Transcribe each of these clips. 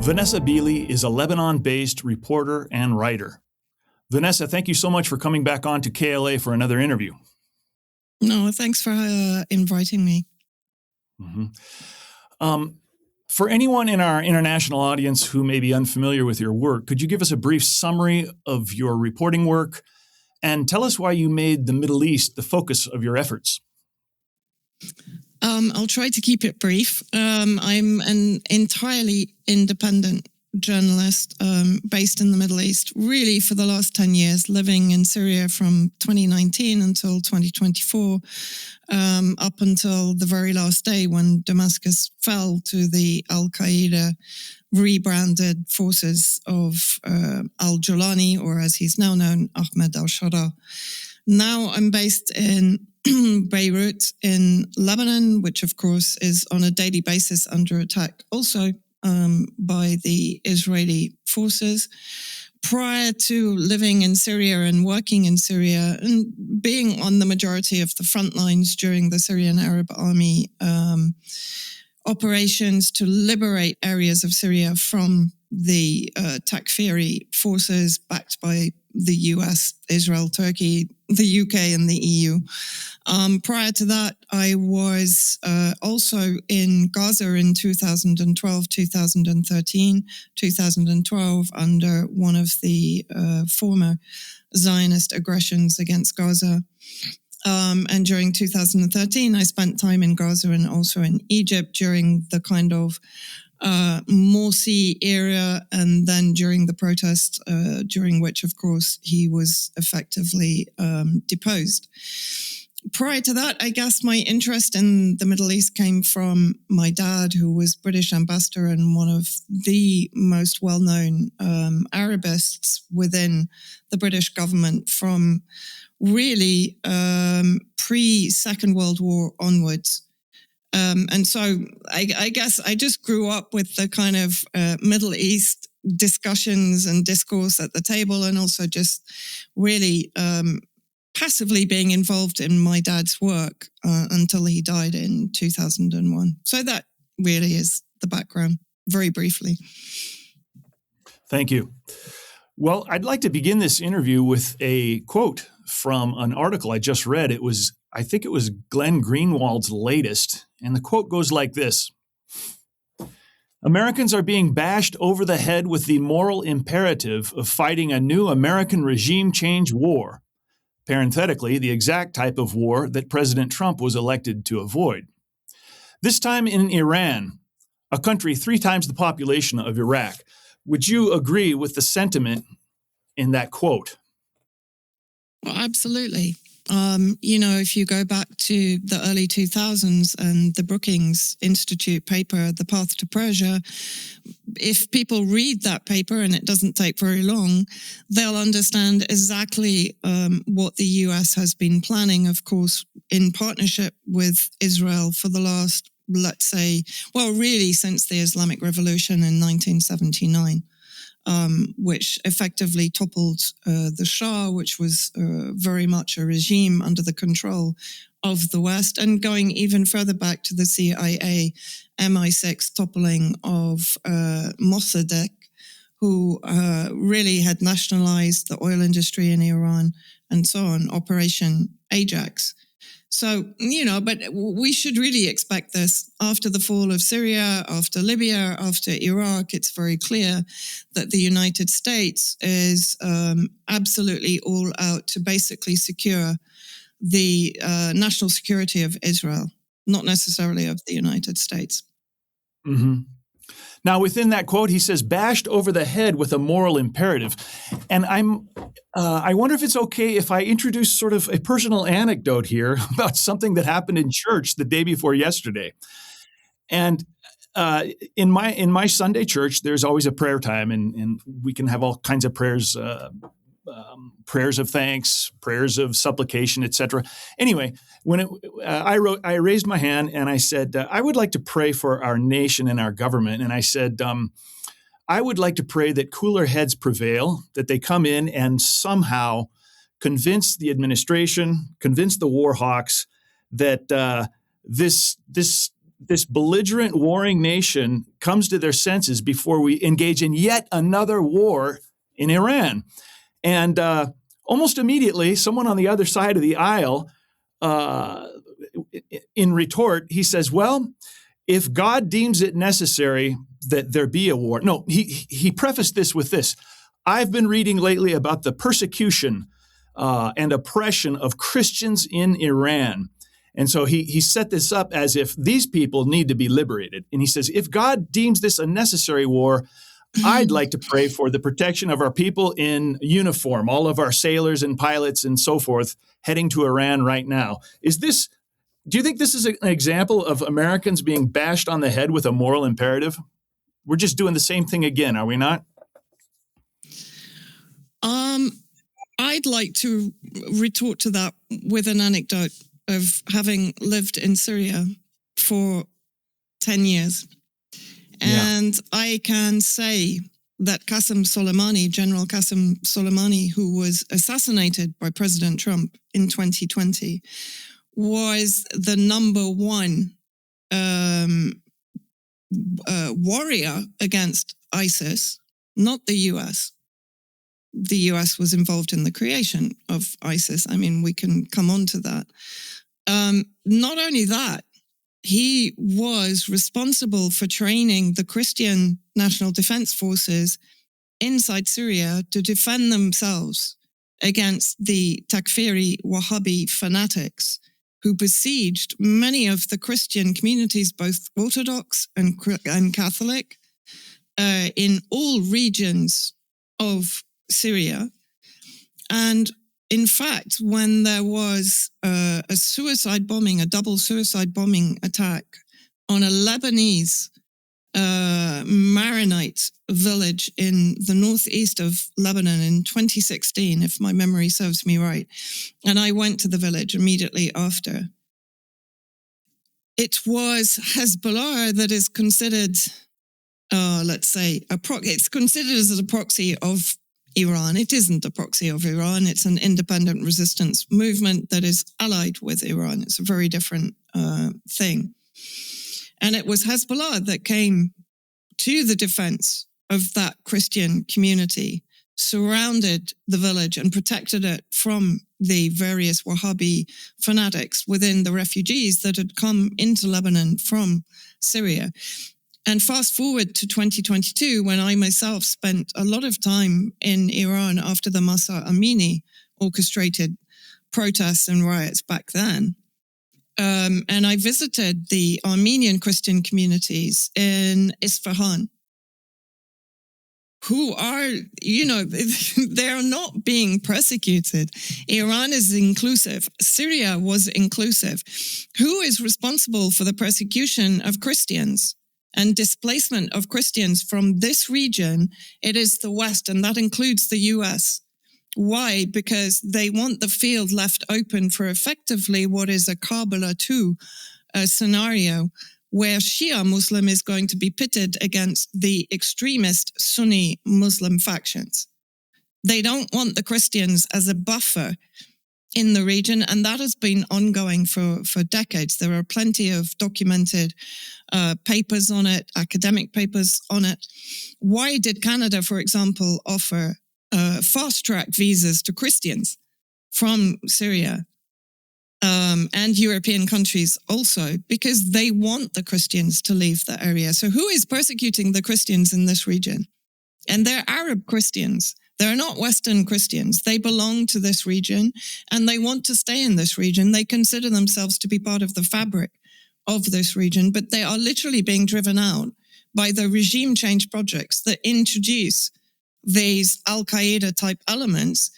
Vanessa Beeley is a Lebanon-based reporter and writer. Vanessa, thank you so much for coming back on to KLA for another interview. No, thanks for inviting me. For anyone in our international audience who may be unfamiliar with your work, could you give us a brief summary of your reporting work and tell us why you made the Middle East the focus of your efforts? I'll try to keep it brief. I'm an entirely independent journalist based in the Middle East, really for the last 10 years, living in Syria from 2019 until 2024, up until the very last day when Damascus fell to the Al-Qaeda rebranded forces of al-Jolani, or as he's now known, Ahmed al-Shara. Now I'm based in Beirut in Lebanon, which of course is on a daily basis under attack also by the Israeli forces. Prior to living in Syria and working in Syria and being on the majority of the front lines during the Syrian Arab Army operations to liberate areas of Syria from the Takfiri forces backed by the US, Israel, Turkey, the UK, and the EU. Prior to that, I was also in Gaza in 2012, 2013, 2012, under one of the former Zionist aggressions against Gaza. And during 2013, I spent time in Gaza and also in Egypt during the kind of Morsi era, and then during the protest, during which, of course, he was effectively deposed. Prior to that, I guess my interest in the Middle East came from my dad, who was British ambassador and one of the most well-known Arabists within the British government from really pre-Second World War onwards. And so I guess I just grew up with the kind of Middle East discussions and discourse at the table, and also just really passively being involved in my dad's work until he died in 2001. So that really is the background, very briefly. Thank you. Well, I'd like to begin this interview with a quote from an article I just read. I think it was Glenn Greenwald's latest, and the quote goes like this: Americans are being bashed over the head with the moral imperative of fighting a new American regime change war. Parenthetically, the exact type of war that President Trump was elected to avoid. This time in Iran, a country 3 times the population of Iraq. Would you agree with the sentiment in that quote? Well, absolutely. If you go back to the early 2000s and the Brookings Institute paper, The Path to Persia, if people read that paper, and it doesn't take very long, they'll understand exactly what the US has been planning, of course, in partnership with Israel for the last, let's say, well, really since the Islamic Revolution in 1979. Which effectively toppled the Shah, which was very much a regime under the control of the West, and going even further back to the CIA, MI6 toppling of Mossadegh, who really had nationalized the oil industry in Iran, and so on, Operation Ajax. So, but we should really expect this. After the fall of Syria, after Libya, after Iraq, it's very clear that the United States is absolutely all out to basically secure the national security of Israel, not necessarily of the United States. Mm-hmm. Now, within that quote, he says, bashed over the head with a moral imperative. And I wonder if it's okay if I introduce sort of a personal anecdote here about something that happened in church the day before yesterday. And in my Sunday church, there's always a prayer time, and we can have all kinds of prayers, prayers of thanks, prayers of supplication, etc. Anyway, when I raised my hand and I said, I would like to pray for our nation and our government. And I said, I would like to pray that cooler heads prevail, that they come in and somehow convince the administration, convince the war hawks that this this belligerent warring nation comes to their senses before we engage in yet another war in Iran. And almost immediately, someone on the other side of the aisle, in retort, he says, well, if God deems it necessary that there be a war. No, he prefaced this with this. I've been reading lately about the persecution and oppression of Christians in Iran. And so he set this up as if these people need to be liberated. And he says, if God deems this a necessary war, I'd like to pray for the protection of our people in uniform, all of our sailors and pilots and so forth heading to Iran right now. Do you think this is an example of Americans being bashed on the head with a moral imperative? We're just doing the same thing again, are we not? I'd like to retort to that with an anecdote of having lived in Syria for 10 years. And I can say that General Qasem Soleimani, who was assassinated by President Trump in 2020, was the number one warrior against ISIS, not the US. The US was involved in the creation of ISIS. I mean, we can come on to that. Not only that, he was responsible for training the Christian National Defense Forces inside Syria to defend themselves against the Takfiri Wahhabi fanatics who besieged many of the Christian communities, both Orthodox and Catholic, in all regions of Syria. And in fact, when there was a double suicide bombing attack on a Lebanese Maronite village in the northeast of Lebanon in 2016, if my memory serves me right, and I went to the village immediately after, it was Hezbollah that is considered, it's considered as a proxy of Iran. It isn't a proxy of Iran. It's an independent resistance movement that is allied with Iran. It's a very different thing. And it was Hezbollah that came to the defense of that Christian community, surrounded the village and protected it from the various Wahhabi fanatics within the refugees that had come into Lebanon from Syria. And fast forward to 2022, when I myself spent a lot of time in Iran after the Mahsa Amini orchestrated protests and riots back then. And I visited the Armenian Christian communities in Isfahan, who are, they're not being persecuted. Iran is inclusive. Syria was inclusive. Who is responsible for the persecution of Christians and displacement of Christians from this region? It is the West, and that includes the US. Why? Because they want the field left open for effectively what is a Karbala II scenario, where Shia Muslim is going to be pitted against the extremist Sunni Muslim factions. They don't want the Christians as a buffer in the region, and that has been ongoing for decades. There are plenty of documented papers on it, academic papers on it. Why did Canada, for example, offer fast-track visas to Christians from Syria and European countries also? Because they want the Christians to leave the area. So who is persecuting the Christians in this region? And they're Arab Christians. They're not Western Christians. They belong to this region and they want to stay in this region. They consider themselves to be part of the fabric of this region, but they are literally being driven out by the regime change projects that introduce these Al-Qaeda type elements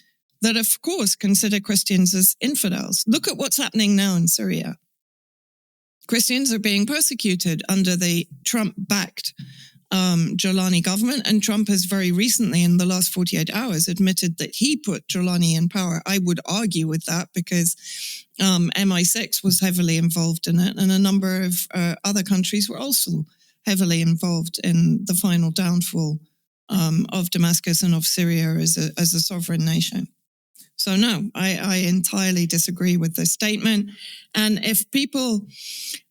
that, of course, consider Christians as infidels. Look at what's happening now in Syria. Christians are being persecuted under the Trump-backed Jolani government, and Trump has very recently, in the last 48 hours, admitted that he put Jolani in power. I would argue with that because MI6 was heavily involved in it, and a number of other countries were also heavily involved in the final downfall of Damascus and of Syria as a sovereign nation. So no, I entirely disagree with this statement. And if people,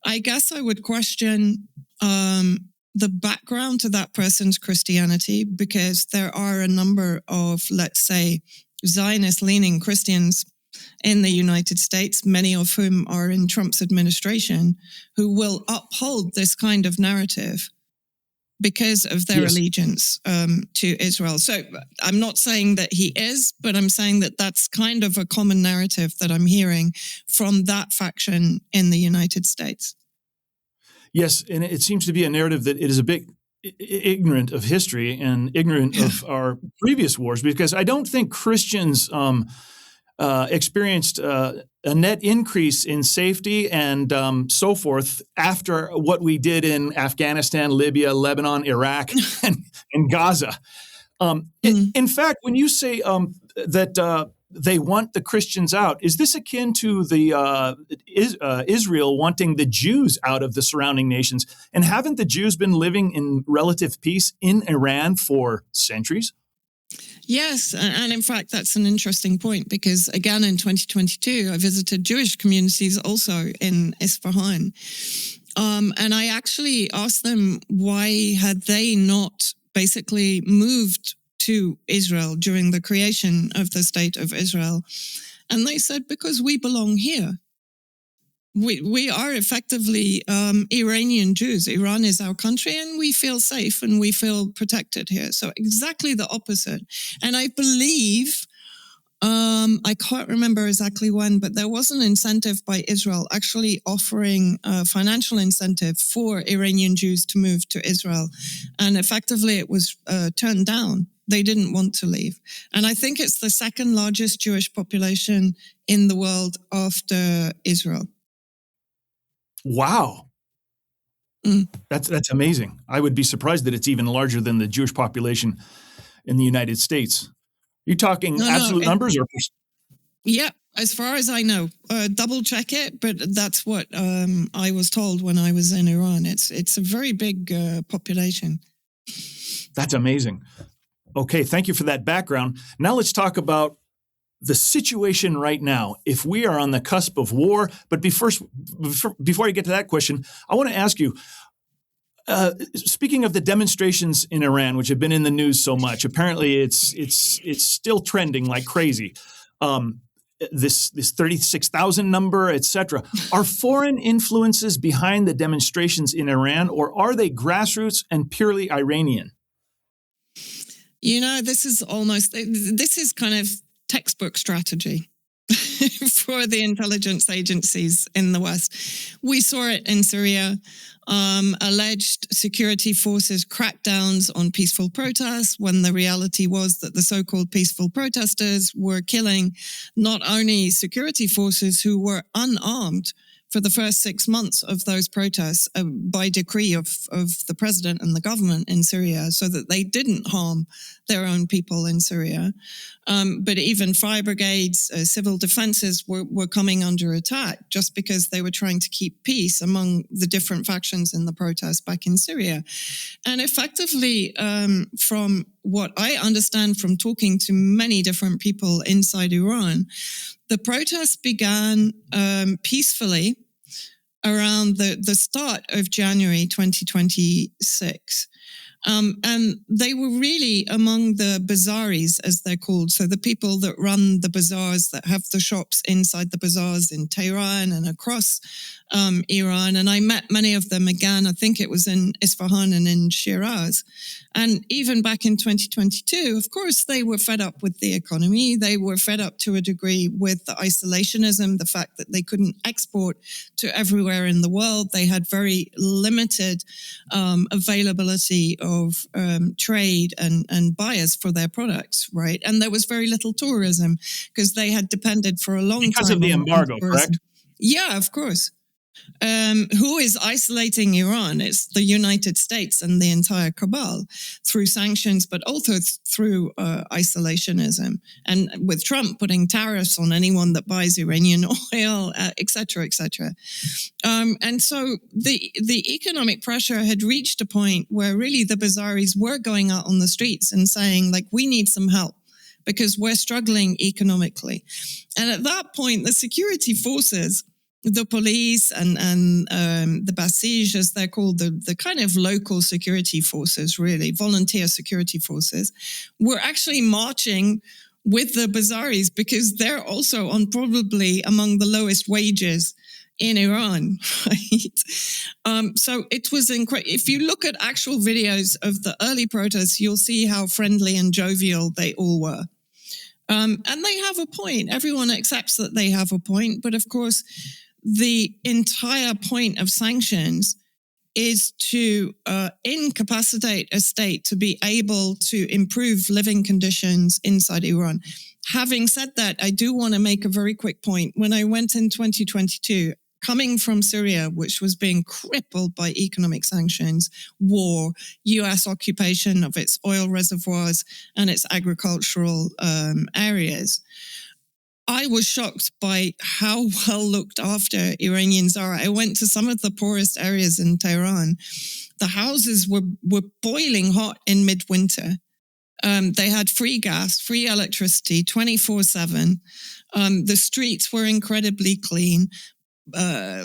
I guess I would question the background to that person's Christianity, because there are a number of, let's say, Zionist-leaning Christians in the United States, many of whom are in Trump's administration, who will uphold this kind of narrative because of their allegiance to Israel. So I'm not saying that he is, but I'm saying that that's kind of a common narrative that I'm hearing from that faction in the United States. Yes, and it seems to be a narrative that it is a bit ignorant of history and ignorant of our previous wars, because I don't think Christians experienced a net increase in safety and so forth after what we did in Afghanistan, Libya, Lebanon, Iraq, and Gaza. In fact, when you say that they want the Christians out, is this akin to the Israel wanting the Jews out of the surrounding nations? And haven't the Jews been living in relative peace in Iran for centuries? Yes, and in fact, that's an interesting point, because again, in 2022, I visited Jewish communities also in Isfahan. And I actually asked them why had they not basically moved to Israel during the creation of the state of Israel. And they said, because we belong here. We are effectively Iranian Jews. Iran is our country, and we feel safe and we feel protected here. So exactly the opposite. And I believe, I can't remember exactly when, but there was an incentive by Israel actually offering a financial incentive for Iranian Jews to move to Israel. And effectively it was turned down. They didn't want to leave. And I think it's the second largest Jewish population in the world after Israel. Wow. That's amazing. I would be surprised that it's even larger than the Jewish population in the United States. You talking absolute numbers or? Yeah, as far as I know, double check it, but that's what I was told when I was in Iran. It's a very big population. That's amazing. Okay, thank you for that background. Now let's talk about the situation right now. If we are on the cusp of war, but before I get to that question, I want to ask you, speaking of the demonstrations in Iran, which have been in the news so much, apparently it's still trending like crazy. This 36,000 number, etc. Are foreign influences behind the demonstrations in Iran, or are they grassroots and purely Iranian? You know, this is kind of textbook strategy for the intelligence agencies in the West. We saw it in Syria. Alleged security forces crackdowns on peaceful protests, when the reality was that the so-called peaceful protesters were killing not only security forces who were unarmed for the first 6 months of those protests by decree of the president and the government in Syria, so that they didn't harm their own people in Syria. But even fire brigades, civil defenses were coming under attack just because they were trying to keep peace among the different factions in the protests back in Syria. And effectively, from what I understand from talking to many different people inside Iran, the protests began peacefully around the start of January 2026. And they were really among the bazaris, as they're called. So the people that run the bazaars, that have the shops inside the bazaars in Teheran and across Iran. And I met many of them again, I think it was in Isfahan and in Shiraz. And even back in 2022, of course, they were fed up with the economy. They were fed up to a degree with the isolationism, the fact that they couldn't export to everywhere in the world. They had very limited availability of trade and buyers for their products, right? And there was very little tourism because they had depended for a long time. Because of the embargo, correct? Yeah, of course. Who is isolating Iran? It's the United States and the entire cabal through sanctions, but also through isolationism. And with Trump putting tariffs on anyone that buys Iranian oil, et cetera, et cetera. And so the economic pressure had reached a point where really the bazaris were going out on the streets and saying, like, we need some help. because we're struggling economically. And at that point, the security forces, the police and the Basij, as they're called, the kind of local security forces, really, volunteer security forces, were actually marching with the Bazaris because they're also on probably among the lowest wages in Iran, right? So it was incredible. If you look at actual videos of the early protests, you'll see how friendly and jovial they all were. And they have a point. Everyone accepts that they have a point. But of course, the entire point of sanctions is to incapacitate a state to be able to improve living conditions inside Iran. Having said that, I do want to make a very quick point. When I went in 2022, coming from Syria, which was being crippled by economic sanctions, war, US occupation of its oil reservoirs and its agricultural areas, I was shocked by how well looked after Iranians are. I went to some of the poorest areas in Teheran. The houses were boiling hot in midwinter. They had free gas, free electricity, 24/7. The streets were incredibly clean.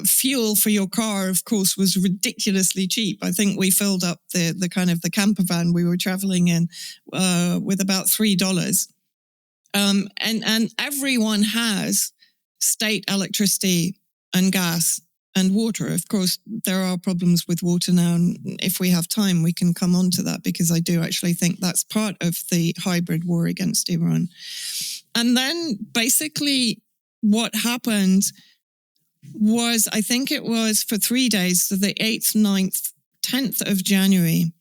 Fuel for your car, of course, was ridiculously cheap. I think we filled up the kind of the camper van we were traveling in with about $3. And everyone has state electricity and gas and water. Of course, there are problems with water now. And if we have time, we can come on to that because I do actually think that's part of the hybrid war against Iran. And then basically what happened was, I think it was for 3 days, so the 8th, 9th, 10th of January,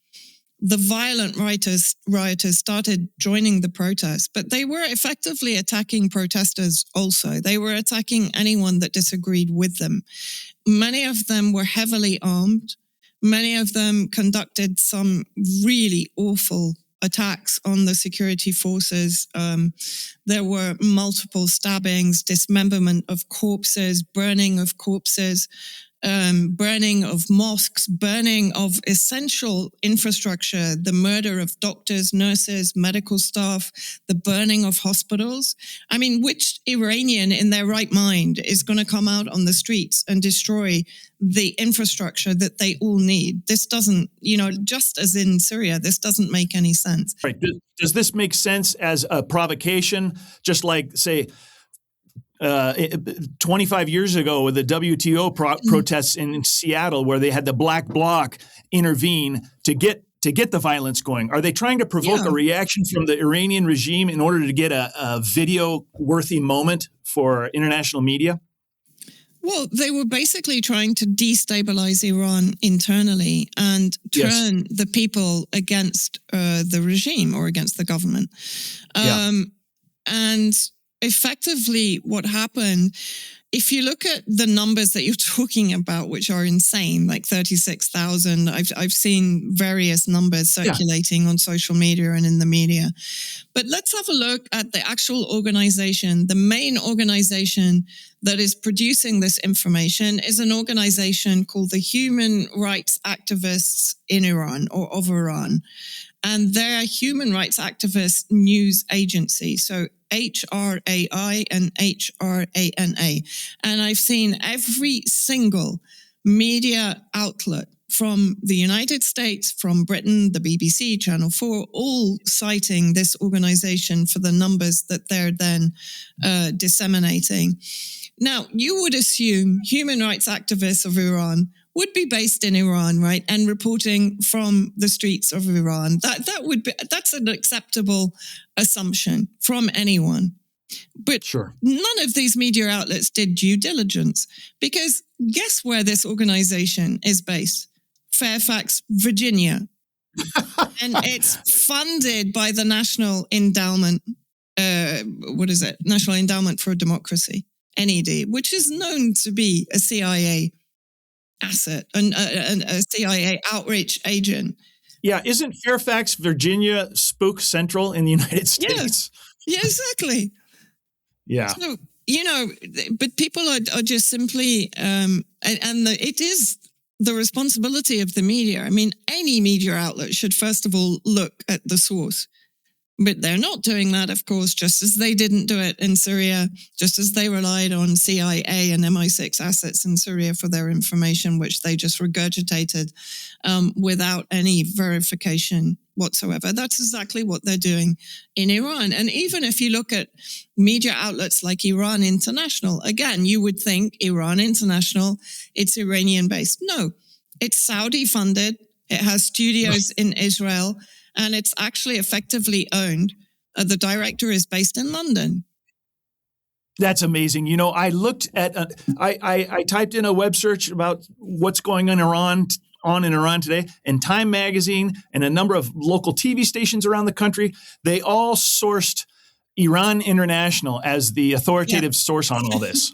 the violent rioters started joining the protests, but they were effectively attacking protesters also. They were attacking anyone that disagreed with them. Many of them were heavily armed. Many of them conducted some really awful attacks on the security forces. There were multiple stabbings, dismemberment of corpses, burning of corpses, burning of mosques, burning of essential infrastructure, the murder of doctors, nurses, medical staff, the burning of hospitals. I mean, which Iranian in their right mind is going to come out on the streets and destroy the infrastructure that they all need? This doesn't, just as in Syria, this doesn't make any sense. Right. Does this make sense as a provocation? Just like, say, 25 years ago with the WTO protests in Seattle, where they had the Black Bloc intervene to get the violence going. Are they trying to provoke a reaction from the Iranian regime in order to get a video-worthy moment for international media? Well, they were basically trying to destabilize Iran internally and turn the people against the regime or against the government. And effectively what happened, if you look at the numbers that you're talking about, which are insane, like 36,000, I've seen various numbers circulating on social media and in the media. But let's have a look at the actual organization. The main organization that is producing this information is an organization called the Human Rights Activists in Iran, or of Iran. And they're human rights activist news agency. So HRAI and HRANA. And I've seen every single media outlet from the United States, from Britain, the BBC, Channel 4, all citing this organization for the numbers that they're then disseminating. Now, you would assume human rights activists of Iran would be based in Iran, right, and reporting from the streets of Iran. That's an acceptable assumption from anyone. But none of these media outlets did due diligence, because guess where this organization is based? Fairfax, Virginia. And it's funded by the National Endowment, National Endowment for Democracy, NED, which is known to be a CIA asset and a CIA outreach agent. Yeah, isn't Fairfax, Virginia, spook central in the United States? Yeah, exactly. Yeah. So, but people are just simply, it is the responsibility of the media. I mean, any media outlet should first of all look at the source. But they're not doing that, of course, just as they didn't do it in Syria, just as they relied on CIA and MI6 assets in Syria for their information, which they just regurgitated without any verification whatsoever. That's exactly what they're doing in Iran. And even if you look at media outlets like Iran International, again, you would think Iran International, it's Iranian-based. No, it's Saudi-funded. It has studios in Israel. And it's actually effectively owned. The director is based in London. That's amazing. You know, I looked at, I typed in a web search about what's going on in Iran today, and Time Magazine and a number of local TV stations around the country, they all sourced Iran International as the authoritative source on all this.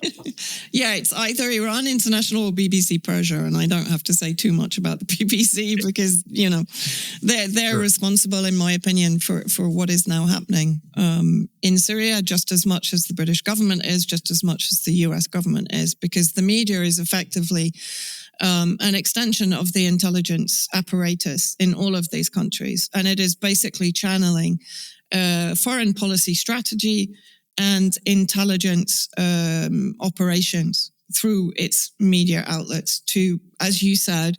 Yeah, it's either Iran International or BBC Persia, and I don't have to say too much about the BBC because, you know, they're responsible, in my opinion, for what is now happening in Syria, just as much as the British government is, just as much as the US government is, because the media is effectively an extension of the intelligence apparatus in all of these countries, and it is basically channeling foreign policy strategy and intelligence operations through its media outlets to, as you said,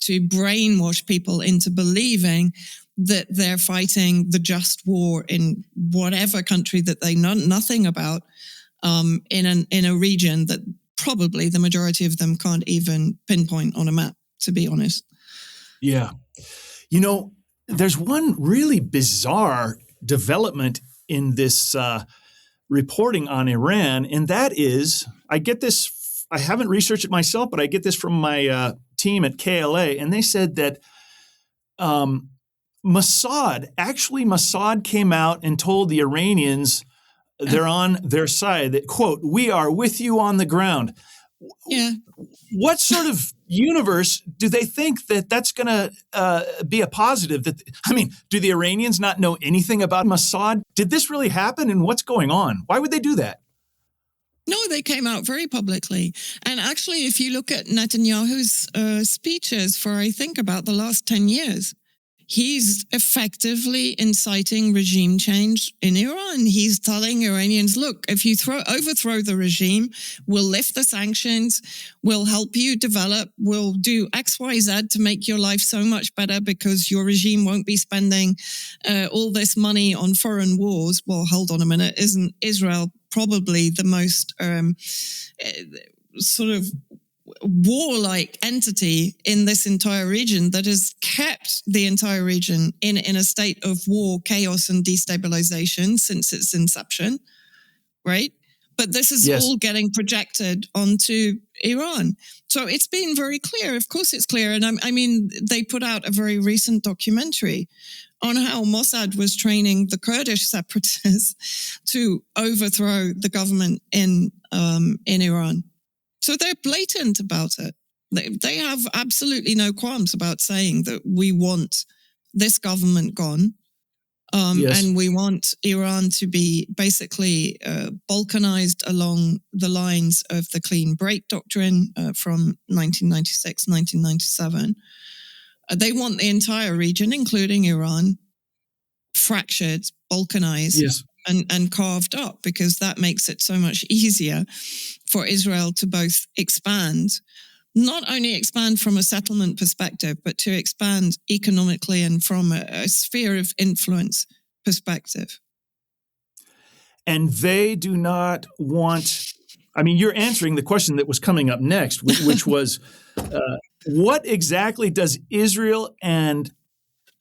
to brainwash people into believing that they're fighting the just war in whatever country that they know nothing about, in a region that probably the majority of them can't even pinpoint on a map, to be honest. Yeah. You know, there's one really bizarre development in this reporting on Iran, and that is, I get this, I haven't researched it myself, but I get this from my team at KLA, and they said that Mossad came out and told the Iranians they're on their side, that, quote, "We are with you on the ground." Yeah. What sort of universe do they think that that's going to be a positive? Do the Iranians not know anything about Mossad? Did this really happen, and what's going on? Why would they do that? No, they came out very publicly. And actually, if you look at Netanyahu's speeches for, I think, about the last 10 years, he's effectively inciting regime change in Iran. He's telling Iranians, look, if you overthrow the regime, we'll lift the sanctions, we'll help you develop, we'll do X, Y, Z to make your life so much better because your regime won't be spending all this money on foreign wars. Well, hold on a minute. Isn't Israel probably the most sort of warlike entity in this entire region that has kept the entire region in a state of war, chaos, and destabilization since its inception, right? But this is all getting projected onto Iran. So it's been very clear. Of course it's clear. And I mean, they put out a very recent documentary on how Mossad was training the Kurdish separatists to overthrow the government in Iran. So they're blatant about it. They have absolutely no qualms about saying that we want this government gone. And we want Iran to be basically balkanized along the lines of the clean break doctrine from 1996, 1997. They want the entire region, including Iran, fractured, balkanized, and carved up, because that makes it so much easier for Israel to both expand, not only expand from a settlement perspective, but to expand economically and from a sphere of influence perspective. And they do not want, I mean, you're answering the question that was coming up next, which was, what exactly does Israel and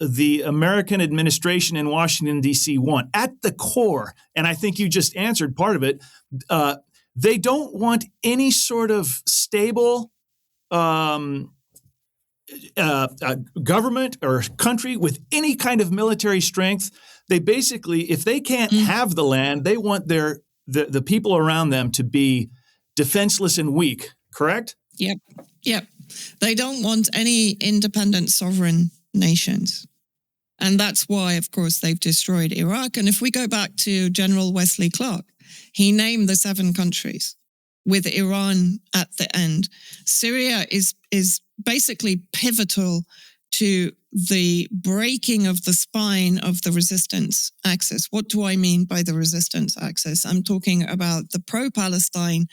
the American administration in Washington, D.C. want at the core? And I think you just answered part of it. They don't want any sort of stable government or country with any kind of military strength. They basically, if they can't have the land, they want the people around them to be defenseless and weak, correct? Yep. They don't want any independent sovereign nations. And that's why, of course, they've destroyed Iraq. And if we go back to General Wesley Clark, he named the 7 countries with Iran at the end. Syria is basically pivotal to the breaking of the spine of the resistance axis. What do I mean by the resistance axis? I'm talking about the pro-Palestine,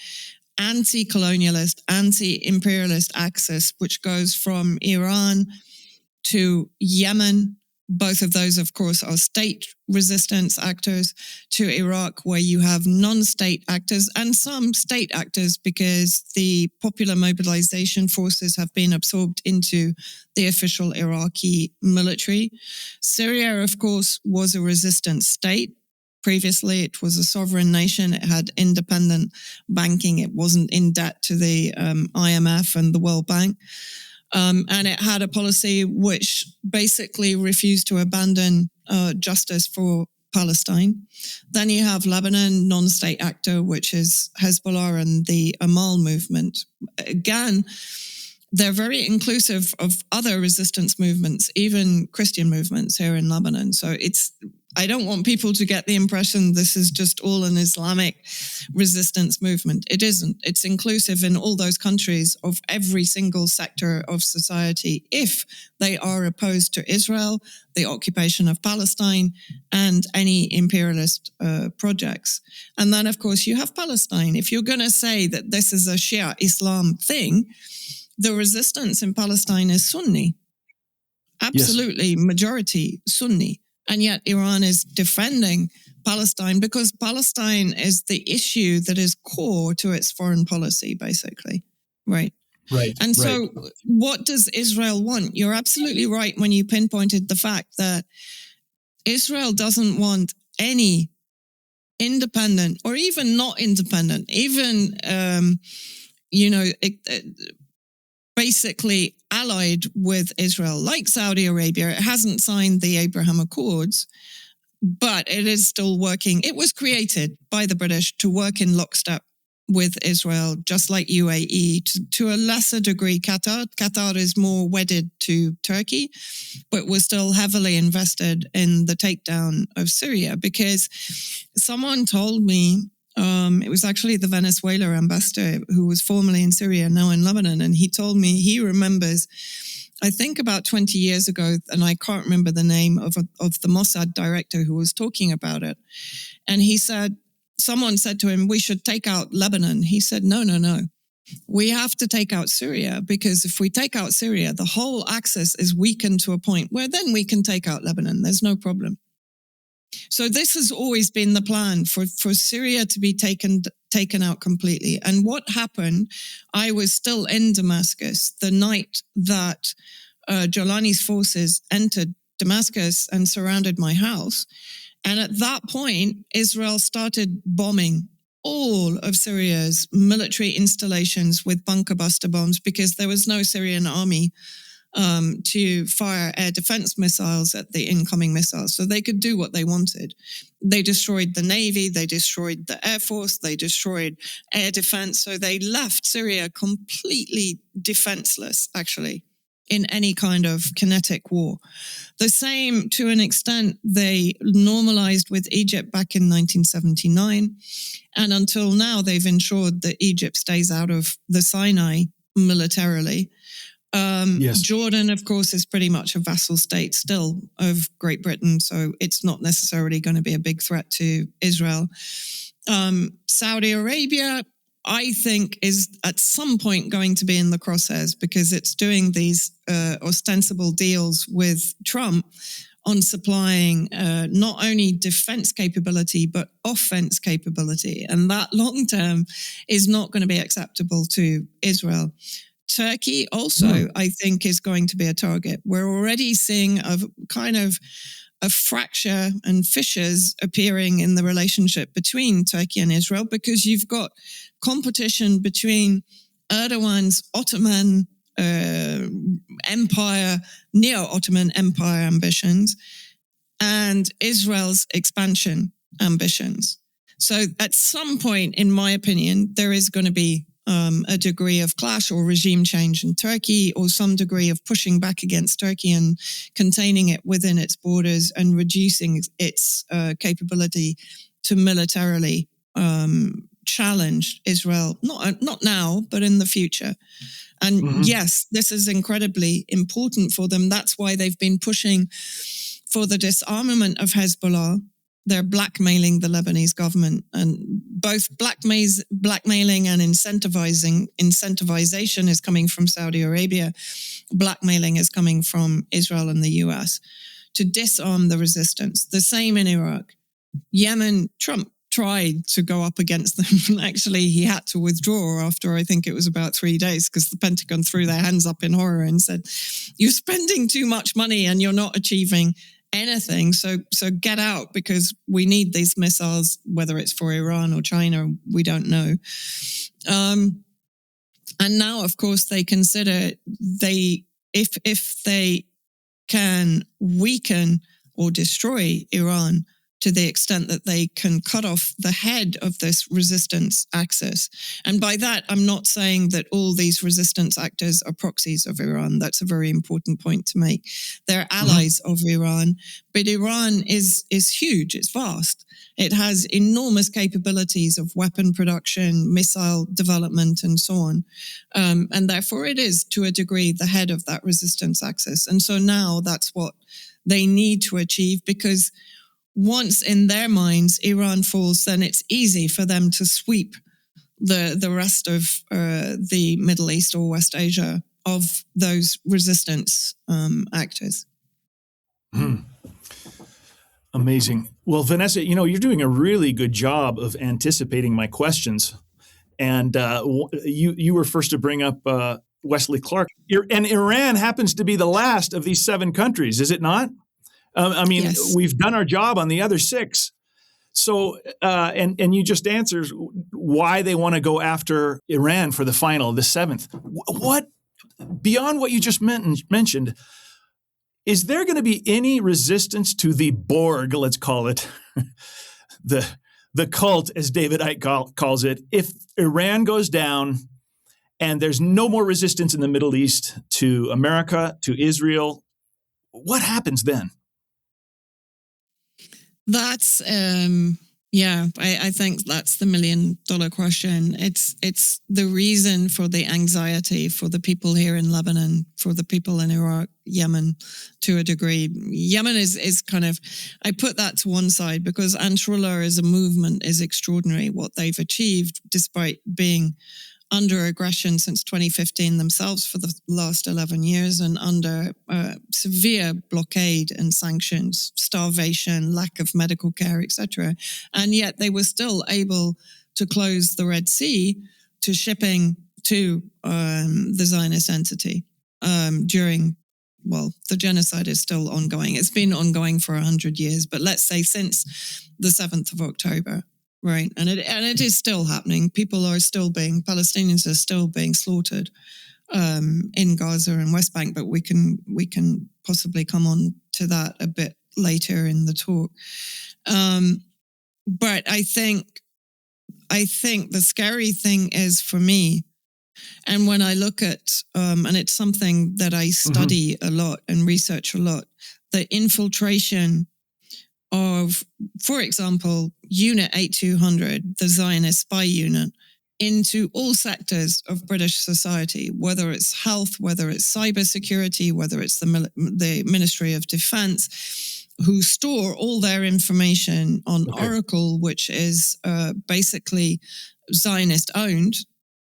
anti-colonialist, anti-imperialist axis, which goes from Iran to Yemen. Both of those, of course, are state resistance actors, to Iraq, where you have non-state actors and some state actors because the popular mobilization forces have been absorbed into the official Iraqi military. Syria, of course, was a resistant state. Previously, it was a sovereign nation. It had independent banking. It wasn't in debt to the IMF and the World Bank. And it had a policy which basically refused to abandon justice for Palestine. Then you have Lebanon, non-state actor, which is Hezbollah and the Amal movement. Again, they're very inclusive of other resistance movements, even Christian movements here in Lebanon. So I don't want people to get the impression this is just all an Islamic resistance movement. It isn't. It's inclusive in all those countries of every single sector of society if they are opposed to Israel, the occupation of Palestine, and any imperialist projects. And then, of course, you have Palestine. If you're going to say that this is a Shia Islam thing, the resistance in Palestine is Sunni. Absolutely, yes. Majority Sunni. And yet Iran is defending Palestine because Palestine is the issue that is core to its foreign policy, basically. Right. Right. And so what does Israel want? You're absolutely right when you pinpointed the fact that Israel doesn't want any independent or even not independent, even, basically allied with Israel, like Saudi Arabia. It hasn't signed the Abraham Accords, but it is still working. It was created by the British to work in lockstep with Israel, just like UAE, to a lesser degree Qatar. Qatar is more wedded to Turkey, but was still heavily invested in the takedown of Syria because someone told me, it was actually the Venezuela ambassador who was formerly in Syria, now in Lebanon. And he told me he remembers, I think about 20 years ago, and I can't remember the name of the Mossad director who was talking about it. And he said, someone said to him, we should take out Lebanon. He said, no. We have to take out Syria because if we take out Syria, the whole axis is weakened to a point where then we can take out Lebanon. There's no problem. So this has always been the plan for Syria to be taken out completely. And what happened, I was still in Damascus the night that Jolani's forces entered Damascus and surrounded my house. And at that point, Israel started bombing all of Syria's military installations with bunker buster bombs because there was no Syrian army to fire air defense missiles at the incoming missiles. So they could do what they wanted. They destroyed the Navy, they destroyed the Air Force, they destroyed air defense. So they left Syria completely defenseless, actually, in any kind of kinetic war. The same, to an extent, they normalized with Egypt back in 1979. And until now, they've ensured that Egypt stays out of the Sinai militarily. Yes. Jordan, of course, is pretty much a vassal state still of Great Britain, so it's not necessarily going to be a big threat to Israel. Saudi Arabia, I think, is at some point going to be in the crosshairs because it's doing these ostensible deals with Trump on supplying not only defense capability, but offense capability. And that long term is not going to be acceptable to Israel. Turkey also, I think, is going to be a target. We're already seeing a kind of a fracture and fissures appearing in the relationship between Turkey and Israel because you've got competition between Erdogan's Ottoman empire, neo-Ottoman empire ambitions and Israel's expansion ambitions. So at some point, in my opinion, there is going to be a degree of clash or regime change in Turkey or some degree of pushing back against Turkey and containing it within its borders and reducing its capability to militarily challenge Israel, not now, but in the future. And yes, this is incredibly important for them. That's why they've been pushing for the disarmament of Hezbollah. They're blackmailing the Lebanese government, and both blackmailing and incentivization is coming from Saudi Arabia. Blackmailing is coming from Israel and the US to disarm the resistance. The same in Iraq. Yemen, Trump tried to go up against them. Actually, he had to withdraw after, I think it was about 3 days, because the Pentagon threw their hands up in horror and said, you're spending too much money and you're not achieving anything. So get out, because we need these missiles, whether it's for Iran or China, we don't know. And now, of course, they consider if they can weaken or destroy Iran to the extent that they can cut off the head of this resistance axis. And by that, I'm not saying that all these resistance actors are proxies of Iran. That's a very important point to make. They're allies of Iran, but Iran is huge, it's vast. It has enormous capabilities of weapon production, missile development, and so on. And therefore it is, to a degree, the head of that resistance axis. And so now that's what they need to achieve, because once in their minds Iran falls, then it's easy for them to sweep the rest of the Middle East or West Asia of those resistance actors. Amazing. Well, Vanessa, you're doing a really good job of anticipating my questions. And you were first to bring up Wesley Clark. And Iran happens to be the last of these 7 countries, is it not? Yes. We've done our job on the other 6. So, and you just answered why they want to go after Iran for the final, the 7th. What, beyond what you just mentioned, is there going to be any resistance to the Borg, let's call it, the cult, as David Icke calls it, if Iran goes down and there's no more resistance in the Middle East to America, to Israel? What happens then? That's, I think that's the $1 million question. It's the reason for the anxiety for the people here in Lebanon, for the people in Iraq, Yemen, to a degree. Yemen is kind of, I put that to one side because Ansarullah as a movement is extraordinary. What they've achieved, despite being under aggression since 2015 themselves for the last 11 years and under severe blockade and sanctions, starvation, lack of medical care, etc. And yet they were still able to close the Red Sea to shipping to the Zionist entity during, the genocide is still ongoing. It's been ongoing for 100 years, but let's say since the 7th of October. Right. And it is still happening. Palestinians are still being slaughtered in Gaza and West Bank, but we can possibly come on to that a bit later in the talk. But I think the scary thing is for me, and when I look at, and it's something that I study a lot and research a lot, the infiltration of, for example, Unit 8200, the Zionist spy unit, into all sectors of British society, whether it's health, whether it's cybersecurity, whether it's the Ministry of Defense, who store all their information on Oracle, which is basically Zionist owned,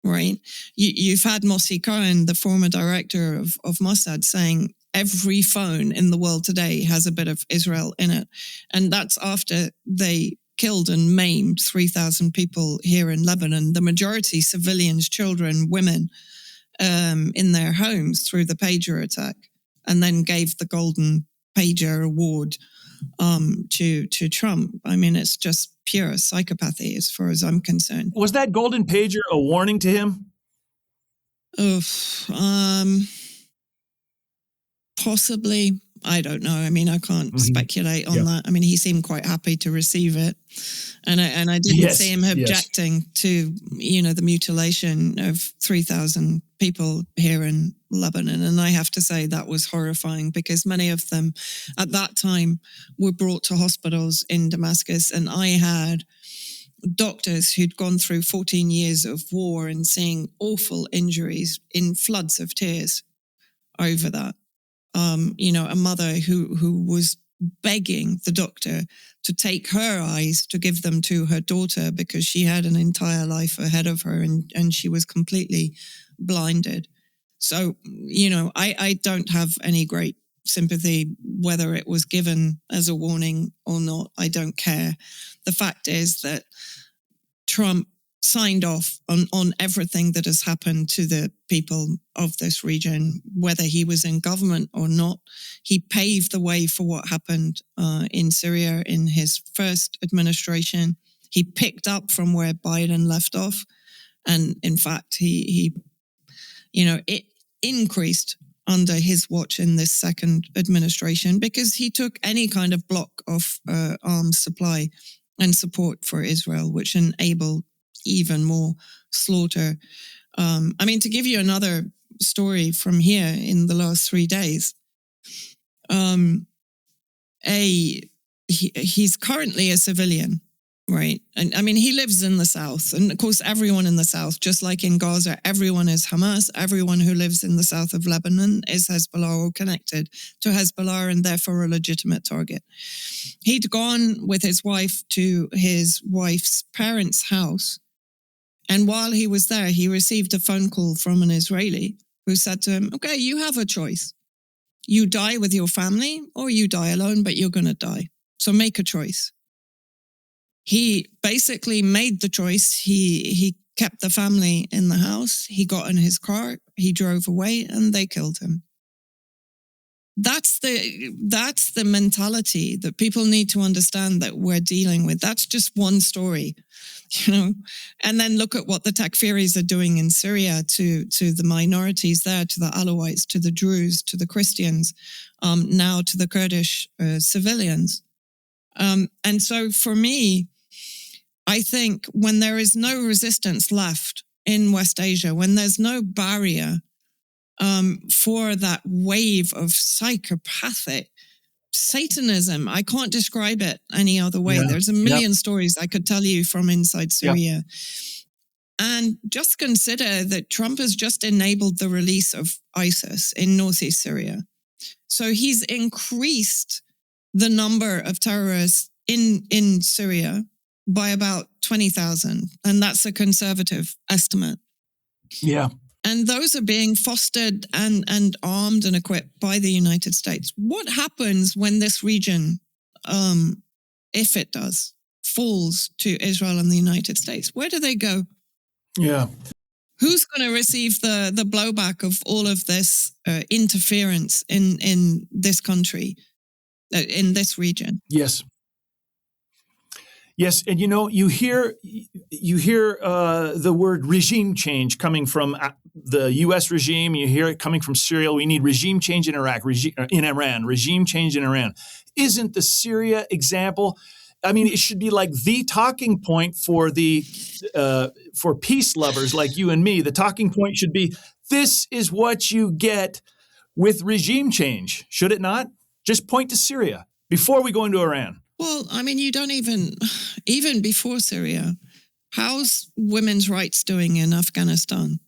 right? You've had Moshe Cohen, the former director of Mossad, saying, every phone in the world today has a bit of Israel in it. And that's after they killed and maimed 3,000 people here in Lebanon, the majority civilians, children, women, in their homes through the pager attack, and then gave the Golden Pager Award to Trump. I mean, it's just pure psychopathy as far as I'm concerned. Was that Golden Pager a warning to him? Possibly. I don't know. I mean, I can't speculate on that. I mean, he seemed quite happy to receive it. And I didn't see him objecting to, the mutilation of 3,000 people here in Lebanon. And I have to say that was horrifying because many of them at that time were brought to hospitals in Damascus. And I had doctors who'd gone through 14 years of war and seeing awful injuries in floods of tears over that. A mother who was begging the doctor to take her eyes to give them to her daughter because she had an entire life ahead of her and she was completely blinded. So, I don't have any great sympathy whether it was given as a warning or not. I don't care. The fact is that Trump signed off on everything that has happened to the people of this region, whether he was in government or not. He paved the way for what happened in Syria in his first administration. He picked up from where Biden left off. And in fact, it increased under his watch in this second administration because he took any kind of block of arms supply and support for Israel, which enabled even more slaughter. To give you another story from here in the last 3 days, he's currently a civilian, right? And he lives in the south. And of course, everyone in the south, just like in Gaza, everyone is Hamas. Everyone who lives in the south of Lebanon is Hezbollah or connected to Hezbollah and therefore a legitimate target. He'd gone with his wife to his wife's parents' house. And while he was there, he received a phone call from an Israeli who said to him, okay, you have a choice. You die with your family or you die alone, but you're going to die. So make a choice. He basically made the choice. He kept the family in the house. He got in his car. He drove away and they killed him. That's the mentality that people need to understand that we're dealing with. That's just one story, And then look at what the Takfiris are doing in Syria to the minorities there, to the Alawites, to the Druze, to the Christians, now to the Kurdish civilians. And so for me, I think when there is no resistance left in West Asia, when there's no barrier for that wave of psychopathic Satanism, I can't describe it any other way. Yeah. There's a million stories I could tell you from inside Syria. And just consider that Trump has just enabled the release of ISIS in northeast Syria. So he's increased the number of terrorists in Syria by about 20,000. And that's a conservative estimate. Yeah. And those are being fostered and armed and equipped by the United States. What happens when this region, if it does, falls to Israel and the United States? Where do they go? Yeah. Who's going to receive the blowback of all of this interference in this country, in this region? Yes. Yes, and you hear the word regime change coming from the U.S. regime. You hear it coming from Syria. We need regime change in Iraq, in Iran, regime change in Iran. Isn't the Syria example? It should be like the talking point for for peace lovers like you and me. The talking point should be, this is what you get with regime change, should it not? Just point to Syria before we go into Iran. Well, you don't even before Syria, how's women's rights doing in Afghanistan?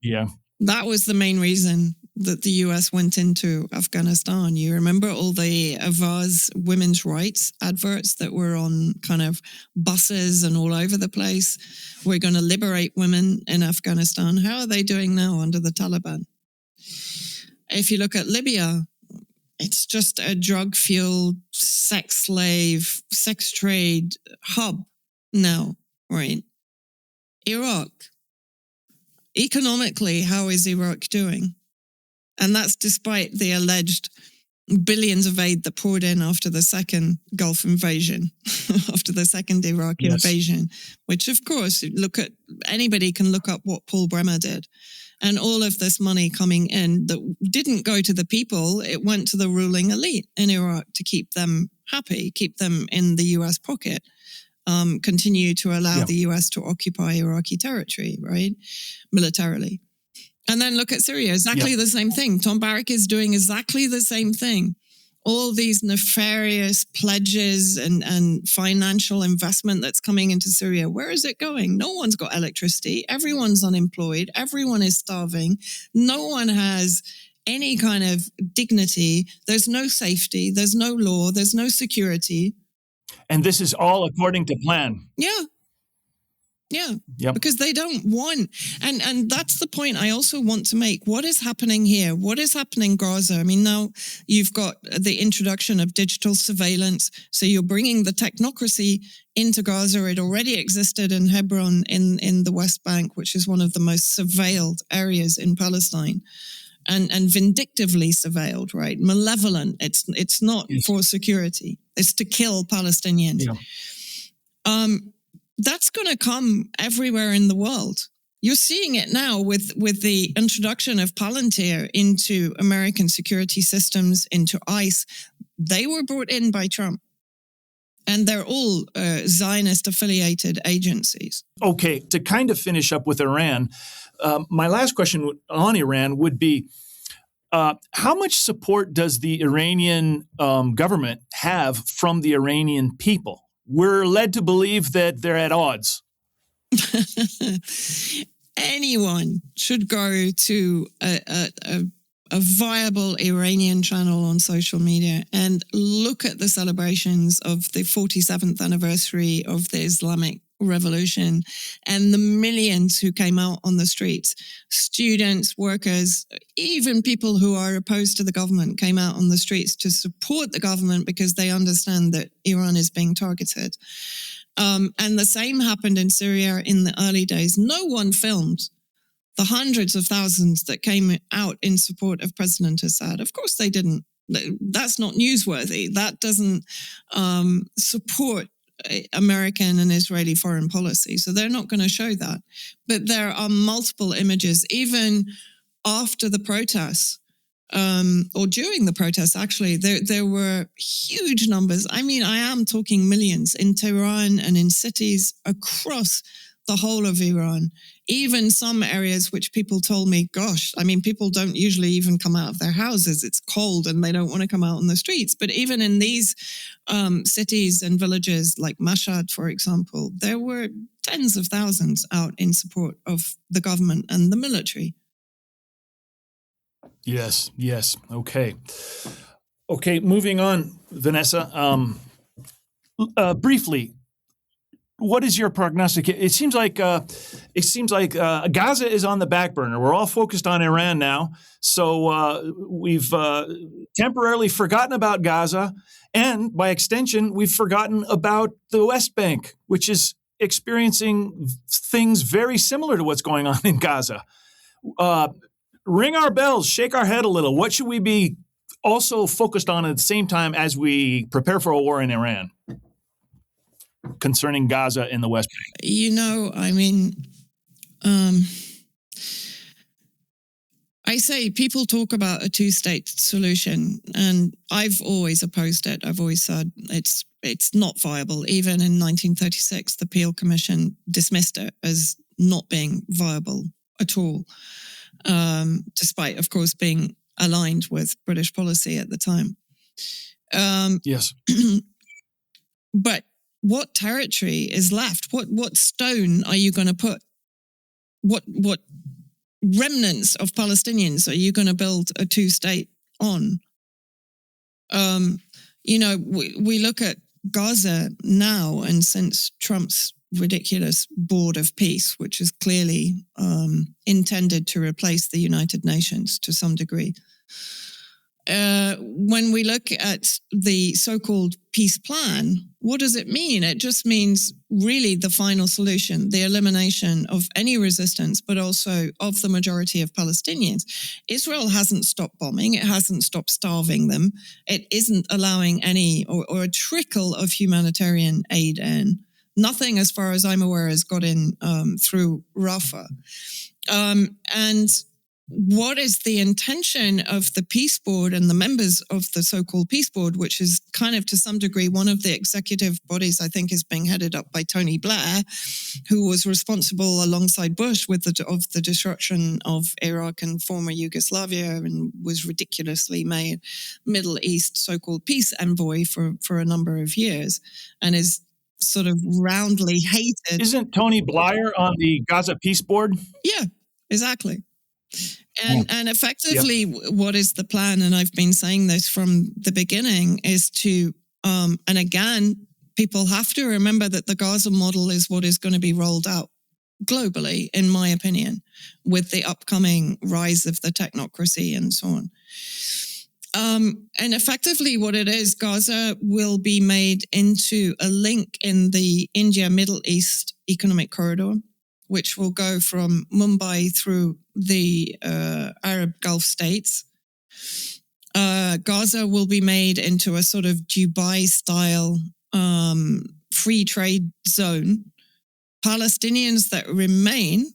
Yeah. That was the main reason that the US went into Afghanistan. You remember all the Avaz women's rights adverts that were on kind of buses and all over the place? We're going to liberate women in Afghanistan. How are they doing now under the Taliban? If you look at Libya, it's just a drug-fueled sex slave, sex trade hub now, right? Iraq. Economically, how is Iraq doing? And that's despite the alleged billions of aid that poured in after the second Gulf invasion, after the second Iraq invasion, which of course, anybody can look up what Paul Bremer did. And all of this money coming in that didn't go to the people, it went to the ruling elite in Iraq to keep them happy, keep them in the US pocket, continue to allow the US to occupy Iraqi territory, right, militarily. And then look at Syria, exactly the same thing. Tom Barrack is doing exactly the same thing. all these nefarious pledges and financial investment that's coming into Syria, where is it going? No one's got electricity. Everyone's unemployed. Everyone is starving. No one has any kind of dignity. There's no safety. There's no law. There's no security. And this is all according to plan. Yeah. Yeah, Yep. because they don't want, and that's the point I also want to make. What is happening here? What is happening in Gaza? I mean, now you've got the introduction of digital surveillance. So you're bringing the technocracy into Gaza. It already existed in Hebron in the West Bank, which is one of the most surveilled areas in Palestine. And vindictively surveilled, right? Malevolent. It's not for security. It's to kill Palestinians. Yeah. That's going to come everywhere in the world. You're seeing it now with the introduction of Palantir into American security systems, into ICE. They were brought in by Trump. And they're all Zionist-affiliated agencies. Okay, to kind of finish up with Iran, my last question on Iran would be, how much support does the Iranian government have from the Iranian people? We're led to believe that they're at odds. Anyone should go to a viable Iranian channel on social media and look at the celebrations of the 47th anniversary of the Islamic Revolution and the millions who came out on the streets. Students, workers, even people who are opposed to the government came out on the streets to support the government because they understand that Iran is being targeted. And the same happened in Syria in the early days. No one filmed the hundreds of thousands that came out in support of President Assad. Of course they didn't. That's not newsworthy. That doesn't support American and Israeli foreign policy. So they're not going to show that. But there are multiple images, even after the protests, or during the protests, actually, there were huge numbers. I mean, I am talking millions in Tehran and in cities across the whole of Iran. Even some areas which people told me, gosh, I mean, people don't usually even come out of their houses. It's cold and they don't want to come out on the streets. But even in these cities and villages like Mashhad, for example, there were tens of thousands out in support of the government and the military. Yes. Okay, moving on, Vanessa. Briefly, what is your prognostic? It seems like Gaza is on the back burner. We're all focused on Iran now, so we've temporarily forgotten about Gaza, and by extension, we've forgotten about the West Bank, which is experiencing things very similar to what's going on in Gaza. Ring our bells, shake our head a little. What should we be also focused on at the same time as we prepare for a war in Iran concerning Gaza in the West Bank? You know, I mean, I say people talk about a two-state solution, and I've always opposed it. I've always said it's not viable. Even in 1936, the Peel Commission dismissed it as not being viable at all, despite, of course, being aligned with British policy at the time. Yes. But what territory is left? What stone are you going to put? What remnants of Palestinians are you going to build a two-state on? You know, we look at Gaza now, and since Trump's ridiculous board of peace, which is clearly intended to replace the United Nations to some degree. When we look at the so-called peace plan, what does it mean? It just means really the final solution, the elimination of any resistance, but also of the majority of Palestinians. Israel hasn't stopped bombing. It hasn't stopped starving them. It isn't allowing any or a trickle of humanitarian aid in. Nothing, as far as I'm aware, has got in through Rafah. And what is the intention of the Peace Board and the members of the so-called Peace Board, which is kind of to some degree one of the executive bodies, I think, is being headed up by Tony Blair, who was responsible alongside Bush of the destruction of Iraq and former Yugoslavia, and was ridiculously made Middle East so-called peace envoy for a number of years, and is sort of roundly hated. Isn't Tony Blair on the Gaza Peace Board? Yeah, exactly. And effectively, what is the plan? And I've been saying this from the beginning, is to, and again, people have to remember that the Gaza model is what is going to be rolled out globally, in my opinion, with the upcoming rise of the technocracy and so on. And effectively what it is, Gaza will be made into a link in the India-Middle East economic corridor, which will go from Mumbai through the Arab Gulf states. Gaza will be made into a sort of Dubai-style free trade zone. Palestinians that remain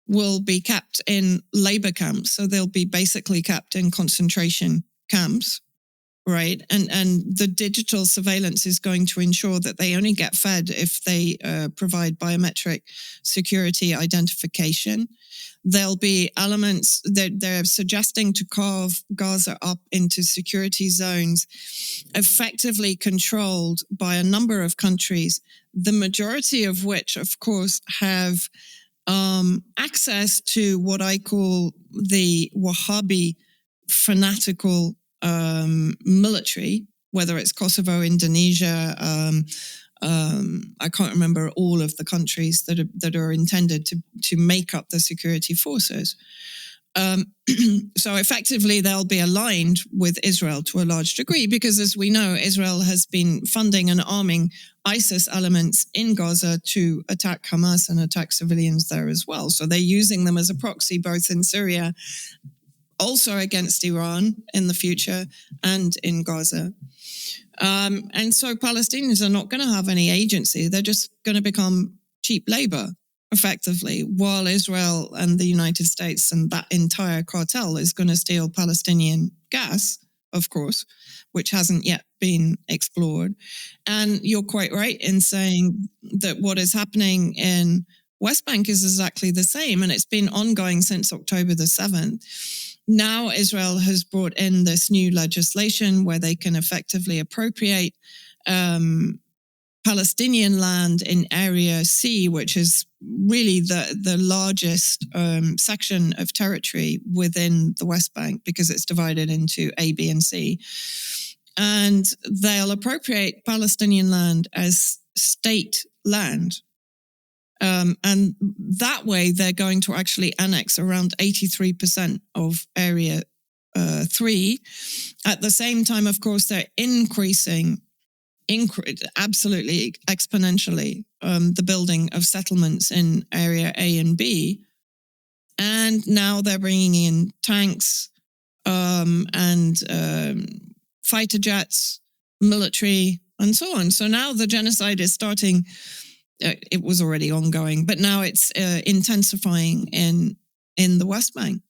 will be kept in labor camps. So they'll be basically kept in concentration camps, right? And the digital surveillance is going to ensure that they only get fed if they provide biometric security identification. There'll be elements that they're suggesting to carve Gaza up into security zones, effectively controlled by a number of countries, the majority of which, of course, have access to what I call the Wahhabi fanatical military, whether it's Kosovo, Indonesia, I can't remember all of the countries that are intended to make up the security forces. So effectively, they'll be aligned with Israel to a large degree, because as we know, Israel has been funding and arming ISIS elements in Gaza to attack Hamas and attack civilians there as well. So they're using them as a proxy, both in Syria, also against Iran in the future, and in Gaza. And so Palestinians are not going to have any agency. They're just going to become cheap labor, effectively, while Israel and the United States and that entire cartel is going to steal Palestinian gas, of course, which hasn't yet been explored. And you're quite right in saying that what is happening in West Bank is exactly the same, and it's been ongoing since October the 7th. Now Israel has brought in this new legislation where they can effectively appropriate Palestinian land in Area C, which is really the largest section of territory within the West Bank, because it's divided into A, B, and C. And they'll appropriate Palestinian land as state land. And that way, they're going to actually annex around 83% of Area 3. At the same time, of course, they're increasing absolutely exponentially the building of settlements in Area A and B. And now they're bringing in tanks and fighter jets, military, and so on. So now the genocide is starting. It was already ongoing, but now it's intensifying in the West Bank.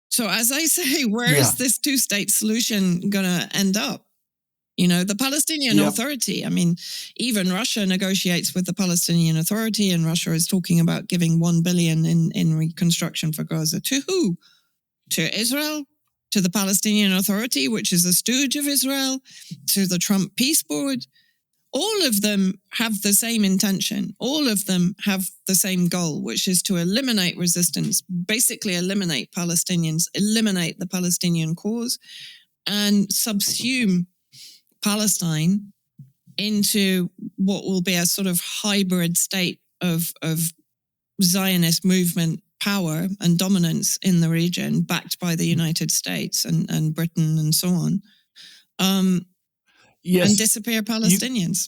So as I say, where is this two-state solution going to end up? You know, the Palestinian Authority, I mean, even Russia negotiates with the Palestinian Authority, and Russia is talking about giving $1 billion in reconstruction for Gaza. To who? To Israel? To the Palestinian Authority, which is a stooge of Israel? To the Trump Peace Board? All of them have the same intention. All of them have the same goal, which is to eliminate resistance, basically eliminate Palestinians, eliminate the Palestinian cause, and subsume Palestine into what will be a sort of hybrid state of Zionist movement power and dominance in the region, backed by the United States and Britain and so on. Yes. And disappear Palestinians.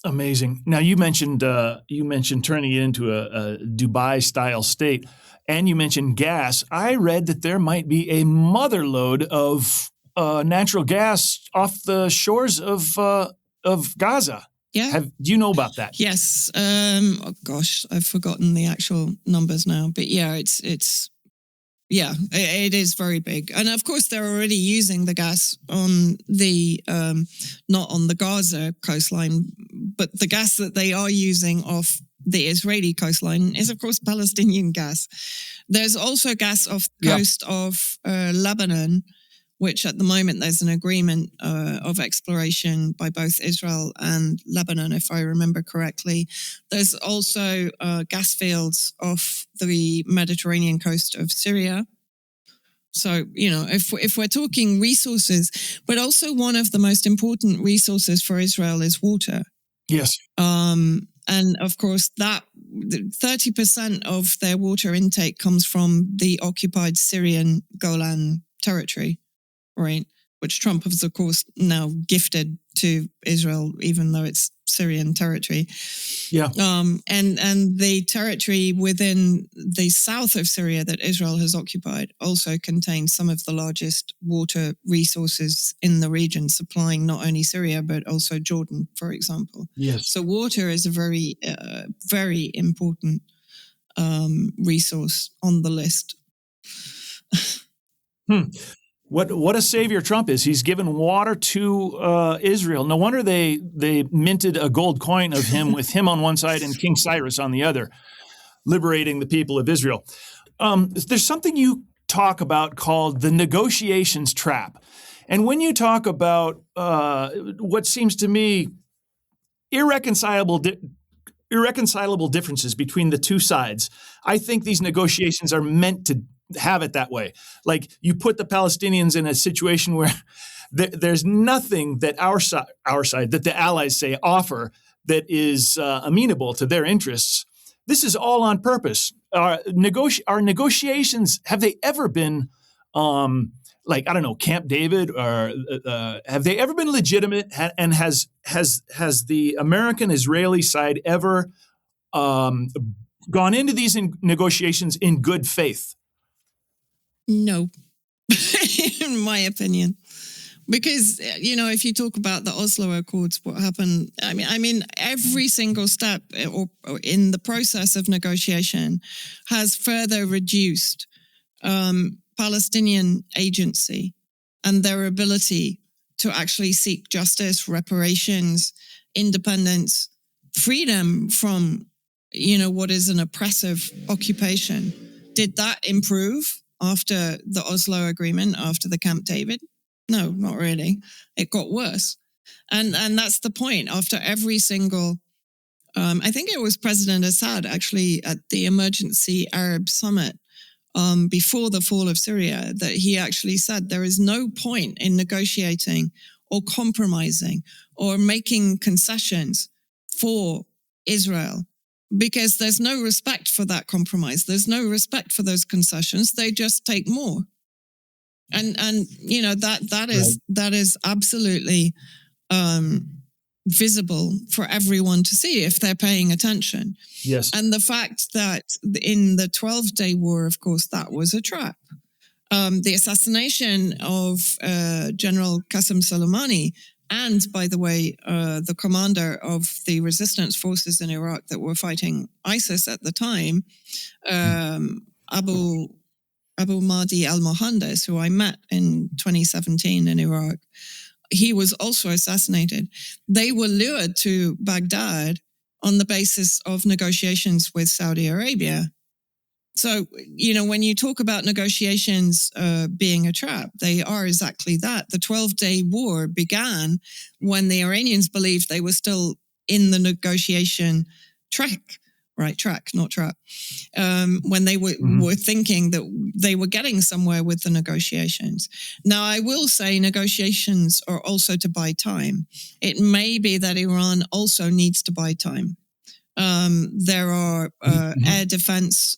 Amazing. Now you mentioned turning it into a Dubai-style state, and you mentioned gas. I read that there might be a motherlode of natural gas off the shores of Gaza. Yeah. Do you know about that? Yes. Oh gosh, I've forgotten the actual numbers now. But yeah, it is very big. And of course, they're already using the gas on the, not on the Gaza coastline, but the gas that they are using off the Israeli coastline is, of course, Palestinian gas. There's also gas off the coast of Lebanon, which at the moment there's an agreement of exploration by both Israel and Lebanon, if I remember correctly. There's also gas fields off the Mediterranean coast of Syria. So, if we're talking resources, but also one of the most important resources for Israel is water. Yes. And of course, that 30% of their water intake comes from the occupied Syrian Golan territory, right? Which Trump has, of course, now gifted to Israel, even though it's Syrian territory. Yeah. And the territory within the south of Syria that Israel has occupied also contains some of the largest water resources in the region, supplying not only Syria, but also Jordan, for example. Yes. So water is a very, very important resource on the list. What a savior Trump is. He's given water to Israel. No wonder they minted a gold coin of him with him on one side and King Cyrus on the other, liberating the people of Israel. There's something you talk about called the negotiations trap. And when you talk about what seems to me irreconcilable differences between the two sides, I think these negotiations are meant to have it that way. Like, you put the Palestinians in a situation where there's nothing that our side, that the allies say, offer that is amenable to their interests. This is all on purpose. Our negotiations, have they ever been Camp David, or have they ever been legitimate? And has the American-Israeli side ever gone into these negotiations in good faith? No, in my opinion. Because, if you talk about the Oslo Accords, what happened, I mean, every single step or in the process of negotiation has further reduced Palestinian agency and their ability to actually seek justice, reparations, independence, freedom from, what is an oppressive occupation. Did that improve after the Oslo Agreement, after the Camp David? No, not really. It got worse. And that's the point. After every single, I think it was President Assad actually at the Emergency Arab Summit before the fall of Syria, that he actually said there is no point in negotiating or compromising or making concessions for Israel, because there's no respect for that compromise. There's no respect for those concessions. They just take more. And that is absolutely visible for everyone to see if they're paying attention. Yes. And the fact that in the 12-day war, of course, that was a trap. The assassination of General Qasem Soleimani, and, by the way, the commander of the resistance forces in Iraq that were fighting ISIS at the time, Abu Mahdi al-Mohandes, who I met in 2017 in Iraq, he was also assassinated. They were lured to Baghdad on the basis of negotiations with Saudi Arabia. So, when you talk about negotiations being a trap, they are exactly that. The 12-day war began when the Iranians believed they were still in the negotiation track, not trap. When they were thinking that they were getting somewhere with the negotiations. Now, I will say negotiations are also to buy time. It may be that Iran also needs to buy time. There are air defense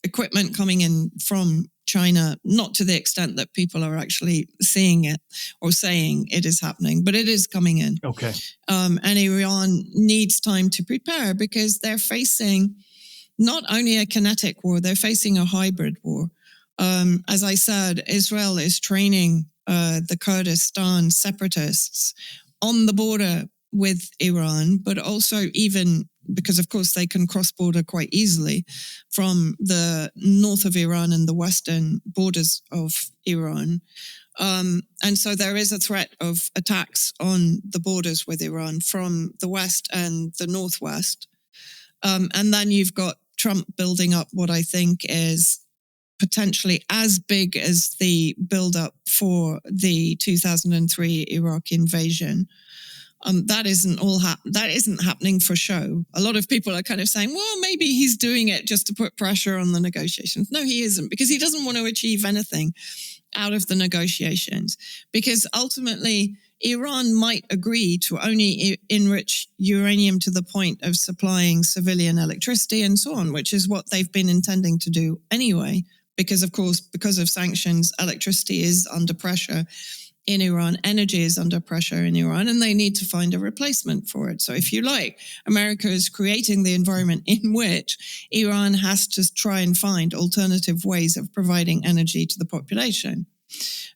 equipment coming in from China, not to the extent that people are actually seeing it or saying it is happening, but it is coming in. Okay. And Iran needs time to prepare because they're facing not only a kinetic war, they're facing a hybrid war. As I said, Israel is training the Kurdistan separatists on the border with Iran, but also even because, of course, they can cross border quite easily from the north of Iran and the western borders of Iran. And so there is a threat of attacks on the borders with Iran from the west and the northwest. And then you've got Trump building up what I think is potentially as big as the build-up for the 2003 Iraq invasion. That isn't happening for show. A lot of people are kind of saying, well, maybe he's doing it just to put pressure on the negotiations. No, he isn't, because he doesn't want to achieve anything out of the negotiations, because ultimately Iran might agree to only enrich uranium to the point of supplying civilian electricity and so on, which is what they've been intending to do anyway. Because, of course, because of sanctions, electricity is under pressure in Iran, energy is under pressure in Iran, and they need to find a replacement for it. So if you like, America is creating the environment in which Iran has to try and find alternative ways of providing energy to the population.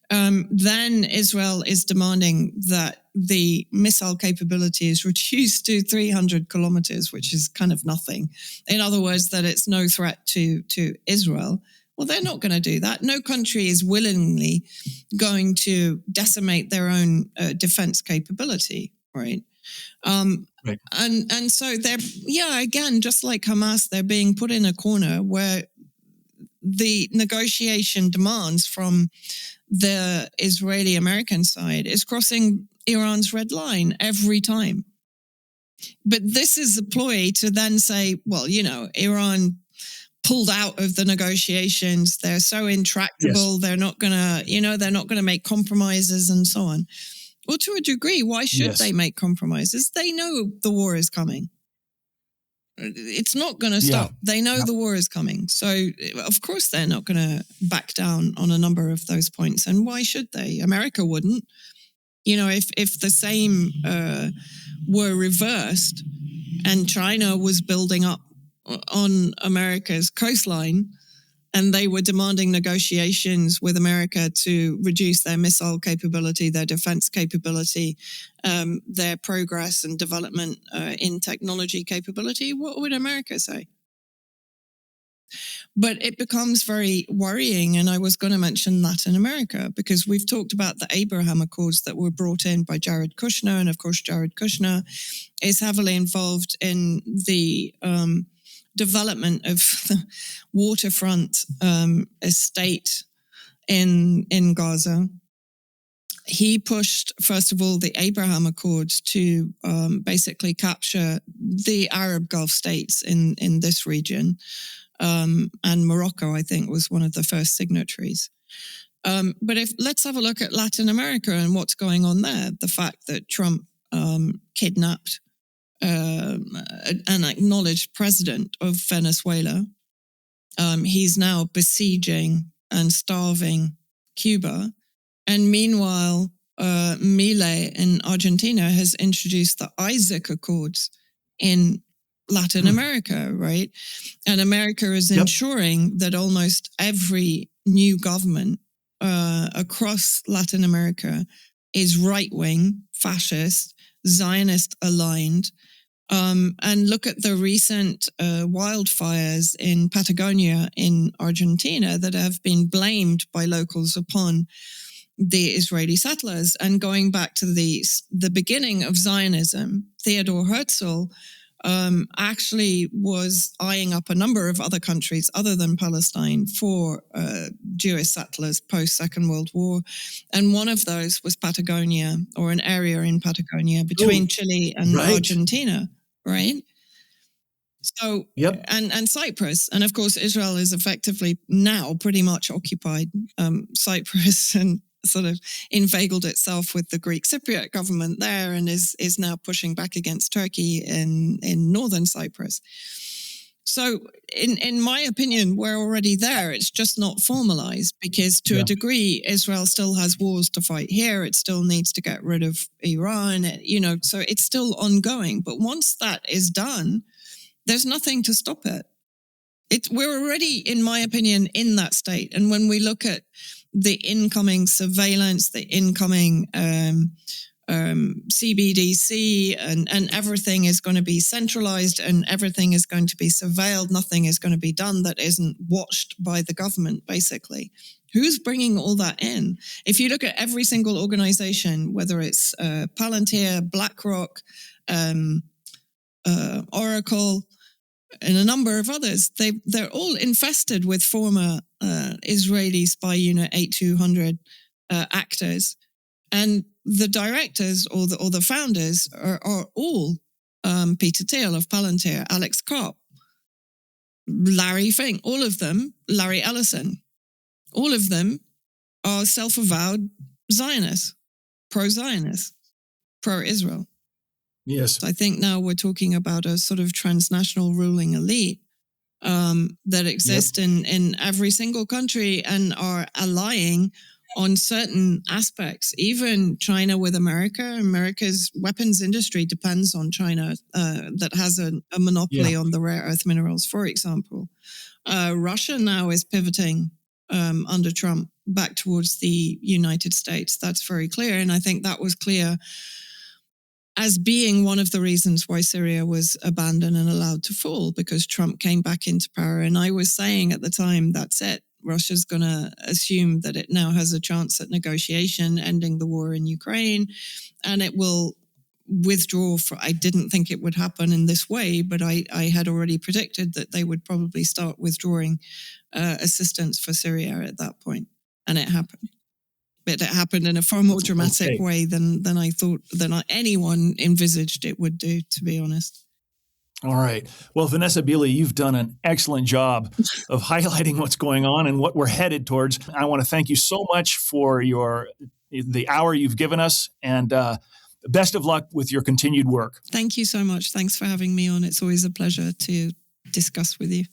Then Israel is demanding that the missile capability is reduced to 300 kilometers, which is kind of nothing. In other words, that it's no threat to Israel. Well, they're not going to do that. No country is willingly going to decimate their own defense capability, right? Right. And so they're, again, just like Hamas, they're being put in a corner where the negotiation demands from the Israeli-American side is crossing Iran's red line every time. But this is a ploy to then say, well, Iran pulled out of the negotiations. They're so intractable. Yes. They're not gonna make compromises and so on. Well, to a degree, why should they make compromises? They know the war is coming. It's not going to stop. They know the war is coming. So, of course, they're not going to back down on a number of those points. And why should they? America wouldn't. If the same were reversed and China was building up on America's coastline and they were demanding negotiations with America to reduce their missile capability, their defense capability, their progress and development in technology capability, what would America say? But it becomes very worrying, and I was going to mention Latin America, because we've talked about the Abraham Accords that were brought in by Jared Kushner, and of course Jared Kushner is heavily involved in the development of the waterfront estate in Gaza. He pushed, first of all, the Abraham Accords to basically capture the Arab Gulf states in this region. And Morocco, I think, was one of the first signatories. But let's have a look at Latin America and what's going on there. The fact that Trump kidnapped an acknowledged president of Venezuela. He's now besieging and starving Cuba. And meanwhile, Milei in Argentina has introduced the Isaac Accords in Latin America, right? And America is ensuring that almost every new government across Latin America is right-wing, fascist, Zionist-aligned. And look at the recent wildfires in Patagonia in Argentina that have been blamed by locals upon the Israeli settlers. And going back to the beginning of Zionism, Theodor Herzl actually was eyeing up a number of other countries other than Palestine for Jewish settlers post-Second World War. And one of those was Patagonia, or an area in Patagonia between Chile and Argentina, right? So, and Cyprus. And of course, Israel is effectively now pretty much occupied Cyprus and sort of inveigled itself with the Greek Cypriot government there, and is now pushing back against Turkey in northern Cyprus. So in my opinion, we're already there. It's just not formalized, because to a degree, Israel still has wars to fight here. It still needs to get rid of Iran, so it's still ongoing. But once that is done, there's nothing to stop it. We're already, in my opinion, in that state. And when we look at the incoming surveillance, the incoming CBDC, and everything is going to be centralized and everything is going to be surveilled. Nothing is going to be done that isn't watched by the government, basically. Who's bringing all that in? If you look at every single organization, whether it's Palantir, BlackRock, Oracle, and a number of others, they're all infested with former Israeli spy unit 8200 actors. And the directors or the founders are all Peter Thiel of Palantir, Alex Karp, Larry Fink, all of them, Larry Ellison, all of them are self-avowed Zionists, pro-Zionist, pro-Israel. Yes. So I think now we're talking about a sort of transnational ruling elite that exist in every single country and are allying on certain aspects. Even China with America. America's weapons industry depends on China that has a monopoly on the rare earth minerals, for example. Russia now is pivoting under Trump back towards the United States. That's very clear. And I think that was clear as being one of the reasons why Syria was abandoned and allowed to fall, because Trump came back into power. And I was saying at the time, that's it. Russia's going to assume that it now has a chance at negotiation, ending the war in Ukraine, and it will withdraw. I didn't think it would happen in this way, but I had already predicted that they would probably start withdrawing assistance for Syria at that point, and it happened. But it happened in a far more dramatic way than I thought, anyone envisaged it would do, to be honest. All right. Well, Vanessa Beeley, you've done an excellent job of highlighting what's going on and what we're headed towards. I want to thank you so much for the hour you've given us, and best of luck with your continued work. Thank you so much. Thanks for having me on. It's always a pleasure to discuss with you.